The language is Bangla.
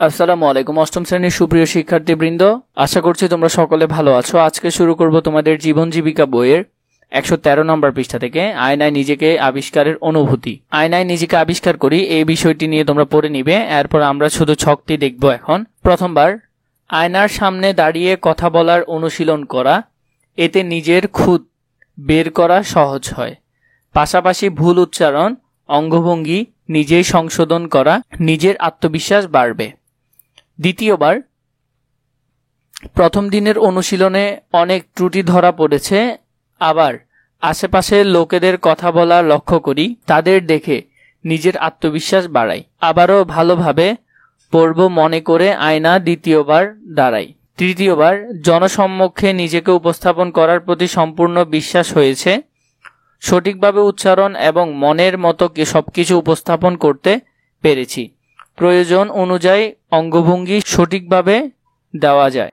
আসসালামু আলাইকুম। অষ্টম শ্রেণীর সুপ্রিয় শিক্ষার্থীবৃন্দ, আশা করছি তোমরা সকলে ভালো আছো। আজকে শুরু করব তোমাদের জীবন জীবিকা বইয়ের 113 নম্বর পৃষ্ঠা থেকে আয়নায় নিজেকে আবিষ্কারের অনুভূতি। আয়নায় নিজেকে আবিষ্কার করি, এই বিষয়টি নিয়ে তোমরা পড়ে নিবে। এরপর আমরা শুধু ছকটি দেখব। এখন প্রথমবার, আয়নার সামনে দাঁড়িয়ে কথা বলার অনুশীলন করা, এতে নিজের খুঁত বের করা সহজ হয়। পাশাপাশি ভুল উচ্চারণ, অঙ্গভঙ্গি নিজেই সংশোধন করা, নিজের আত্মবিশ্বাস বাড়বে। দ্বিতীয়বার, প্রথম দিনের অনুশীলনে অনেক ত্রুটি ধরা পড়েছে, আবার আশেপাশের লোকেদের কথা বলা লক্ষ্য করি, তাদের দেখে নিজের আত্মবিশ্বাস বাড়াই। আবারও ভালোভাবে পড়ব মনে করে আয়না দ্বিতীয়বার দাঁড়াই। তৃতীয়বার, জনসম্মুখে নিজেকে উপস্থাপন করার প্রতি সম্পূর্ণ বিশ্বাস হয়েছে, সঠিকভাবে উচ্চারণ এবং মনের মতো সবকিছু উপস্থাপন করতে পেরেছি। প্রয়োজন অনুযায়ী অঙ্গভঙ্গি সঠিকভাবে দেওয়া যায়।